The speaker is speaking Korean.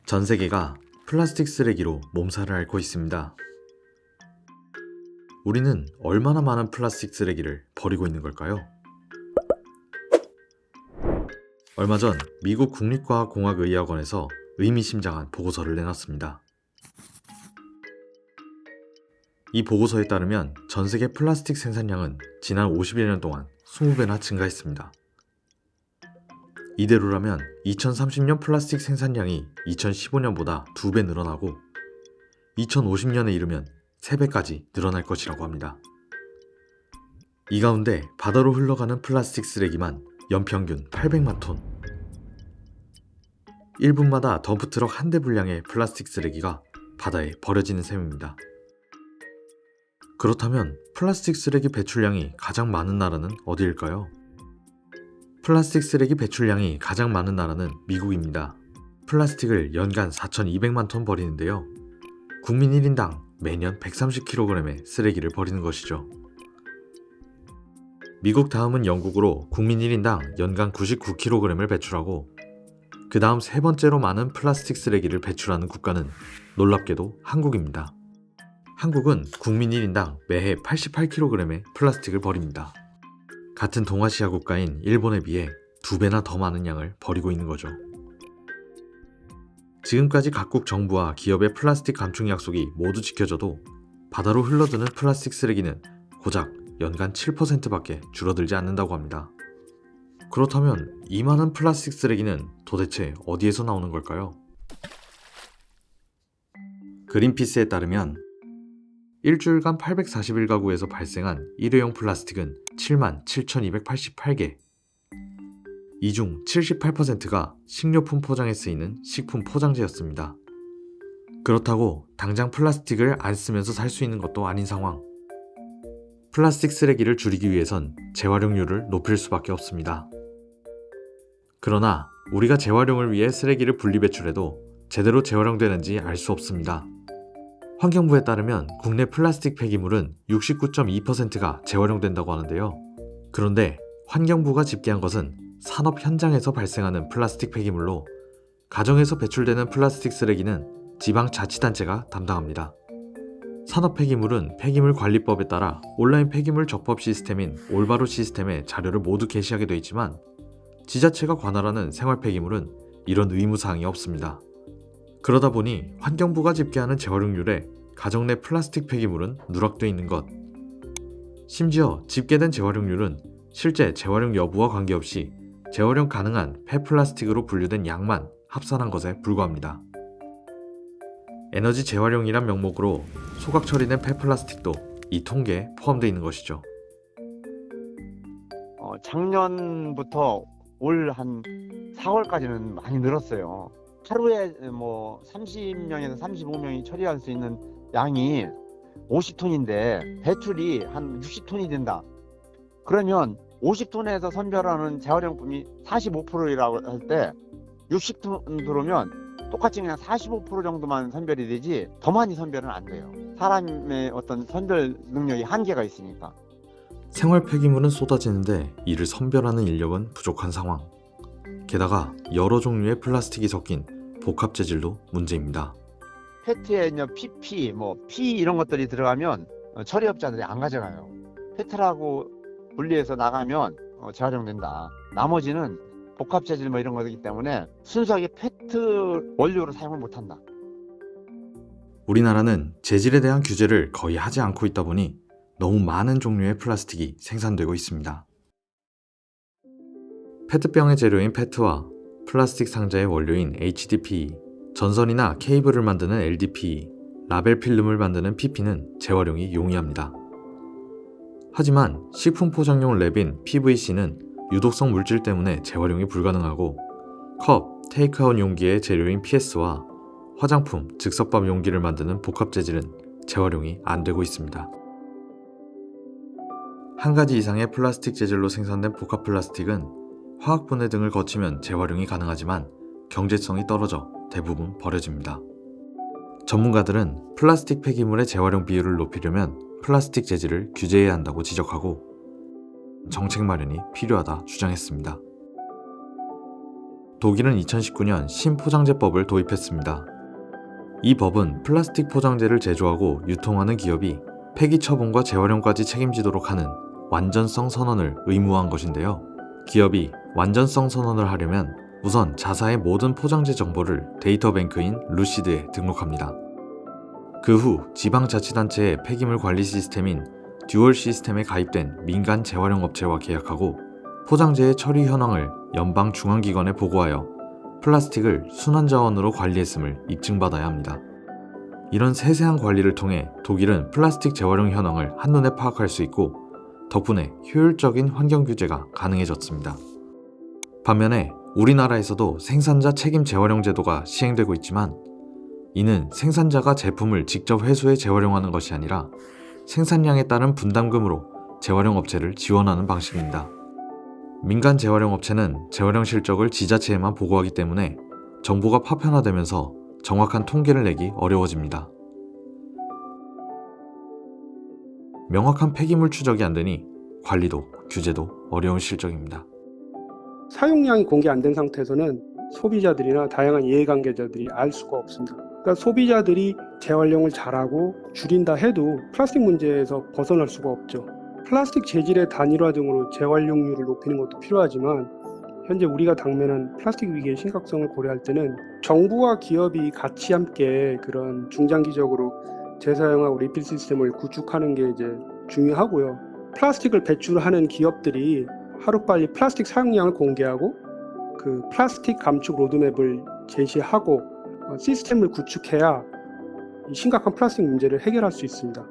전 세계가 플라스틱 쓰레기로 몸살을 앓고 있습니다. 우리는 얼마나 많은 플라스틱 쓰레기를 버리고 있는 걸까요? 얼마 전 미국 국립과학공학의학원에서 의미심장한 보고서를 내놨습니다. 이 보고서에 따르면 전 세계 플라스틱 생산량은 지난 50여 년 동안 20배나 증가했습니다. 이대로라면 2030년 플라스틱 생산량이 2015년보다 2배 늘어나고 2050년에 이르면 3배까지 늘어날 것이라고 합니다. 이 가운데 바다로 흘러가는 플라스틱 쓰레기만 연평균 800만 톤. 1분마다 덤프트럭 한 대 분량의 플라스틱 쓰레기가 바다에 버려지는 셈입니다. 그렇다면 플라스틱 쓰레기 배출량이 가장 많은 나라는 어디일까요? 플라스틱 쓰레기 배출량이 가장 많은 나라는 미국입니다. 플라스틱을 연간 4,200만 톤 버리는데요. 국민 1인당 매년 130kg의 쓰레기를 버리는 것이죠. 미국 다음은 영국으로 국민 1인당 연간 99kg을 배출하고 그 다음 세 번째로 많은 플라스틱 쓰레기를 배출하는 국가는 놀랍게도 한국입니다. 한국은 국민 1인당 매해 88kg의 플라스틱을 버립니다. 같은 동아시아 국가인 일본에 비해 2배나 더 많은 양을 버리고 있는 거죠. 지금까지 각국 정부와 기업의 플라스틱 감축 약속이 모두 지켜져도 바다로 흘러드는 플라스틱 쓰레기는 고작 연간 7%밖에 줄어들지 않는다고 합니다. 그렇다면 이 많은 플라스틱 쓰레기는 도대체 어디에서 나오는 걸까요? 그린피스에 따르면 일주일간 841가구에서 발생한 일회용 플라스틱은 77,288개. 이 중 78%가 식료품 포장에 쓰이는 식품 포장재였습니다. 그렇다고 당장 플라스틱을 안 쓰면서 살 수 있는 것도 아닌 상황. 플라스틱 쓰레기를 줄이기 위해선 재활용률을 높일 수밖에 없습니다. 그러나 우리가 재활용을 위해 쓰레기를 분리배출해도 제대로 재활용되는지 알 수 없습니다. 환경부에 따르면 국내 플라스틱 폐기물은 69.2%가 재활용된다고 하는데요. 그런데 환경부가 집계한 것은 산업 현장에서 발생하는 플라스틱 폐기물로 가정에서 배출되는 플라스틱 쓰레기는 지방자치단체가 담당합니다. 산업 폐기물은 폐기물관리법에 따라 온라인 폐기물 적법 시스템인 올바로 시스템에 자료를 모두 게시하게 되어 있지만 지자체가 관할하는 생활 폐기물은 이런 의무사항이 없습니다. 그러다 보니 환경부가 집계하는 재활용률에 가정 내 플라스틱 폐기물은 누락되어 있는 것. 심지어 집계된 재활용률은 실제 재활용 여부와 관계없이 재활용 가능한 폐플라스틱으로 분류된 양만 합산한 것에 불과합니다. 에너지 재활용이란 명목으로 소각 처리된 폐플라스틱도 이 통계에 포함되어 있는 것이죠. 작년부터 올 한 4월까지는 많이 늘었어요. 하루에 30명에서 35명이 처리할 수 있는 양이 50톤인데 배출이 한 60톤이 된다. 그러면 50톤에서 선별하는 재활용품이 45%라고 할 때 60톤 들어오면 똑같이 그냥 45% 정도만 선별이 되지 더 많이 선별은 안 돼요. 사람의 어떤 선별 능력이 한계가 있으니까. 생활 폐기물은 쏟아지는데 이를 선별하는 인력은 부족한 상황. 게다가 여러 종류의 플라스틱이 섞인 복합 재질도 문제입니다. 페트에 PP, P 이런 것들이 들어가면 처리업자들이 안 가져가요. 페트라고 분리해서 나가면 재활용된다. 나머지는 복합 재질 이런 거기 때문에 순수하게 페트 원료로 사용을 못한다. 우리나라는 재질에 대한 규제를 거의 하지 않고 있다 보니 너무 많은 종류의 플라스틱이 생산되고 있습니다. 페트병의 재료인 페트와 플라스틱 상자의 원료인 HDPE, 전선이나 케이블을 만드는 LDPE, 라벨 필름을 만드는 PP는 재활용이 용이합니다. 하지만 식품 포장용 랩인 PVC는 유독성 물질 때문에 재활용이 불가능하고 컵, 테이크아웃 용기의 재료인 PS와 화장품, 즉석밥 용기를 만드는 복합 재질은 재활용이 안 되고 있습니다. 한 가지 이상의 플라스틱 재질로 생산된 복합 플라스틱은 화학 분해 등을 거치면 재활용이 가능하지만 경제성이 떨어져 대부분 버려집니다. 전문가들은 플라스틱 폐기물의 재활용 비율을 높이려면 플라스틱 재질을 규제해야 한다고 지적하고 정책 마련이 필요하다 주장했습니다. 독일은 2019년 신포장재법을 도입했습니다. 이 법은 플라스틱 포장재를 제조하고 유통하는 기업이 폐기 처분과 재활용까지 책임지도록 하는 완전성 선언을 의무화한 것인데요. 기업이 완전성 선언을 하려면 우선 자사의 모든 포장재 정보를 데이터뱅크인 루시드에 등록합니다. 그 후 지방자치단체의 폐기물 관리 시스템인 듀얼 시스템에 가입된 민간 재활용 업체와 계약하고 포장재의 처리 현황을 연방 중앙기관에 보고하여 플라스틱을 순환자원으로 관리했음을 입증받아야 합니다. 이런 세세한 관리를 통해 독일은 플라스틱 재활용 현황을 한눈에 파악할 수 있고 덕분에 효율적인 환경 규제가 가능해졌습니다. 반면에 우리나라에서도 생산자 책임 재활용 제도가 시행되고 있지만 이는 생산자가 제품을 직접 회수해 재활용하는 것이 아니라 생산량에 따른 분담금으로 재활용 업체를 지원하는 방식입니다. 민간 재활용 업체는 재활용 실적을 지자체에만 보고하기 때문에 정보가 파편화되면서 정확한 통계를 내기 어려워집니다. 명확한 폐기물 추적이 안 되니 관리도 규제도 어려운 실정입니다. 사용량이 공개 안 된 상태에서는 소비자들이나 다양한 이해관계자들이 알 수가 없습니다. 그러니까 소비자들이 재활용을 잘하고 줄인다 해도 플라스틱 문제에서 벗어날 수가 없죠. 플라스틱 재질의 단일화 등으로 재활용률을 높이는 것도 필요하지만 현재 우리가 당면한 플라스틱 위기의 심각성을 고려할 때는 정부와 기업이 같이 함께 그런 중장기적으로 재사용하고 리필 시스템을 구축하는 게 이제 중요하고요. 플라스틱을 배출하는 기업들이 하루빨리 플라스틱 사용량을 공개하고 그 플라스틱 감축 로드맵을 제시하고 시스템을 구축해야 이 심각한 플라스틱 문제를 해결할 수 있습니다.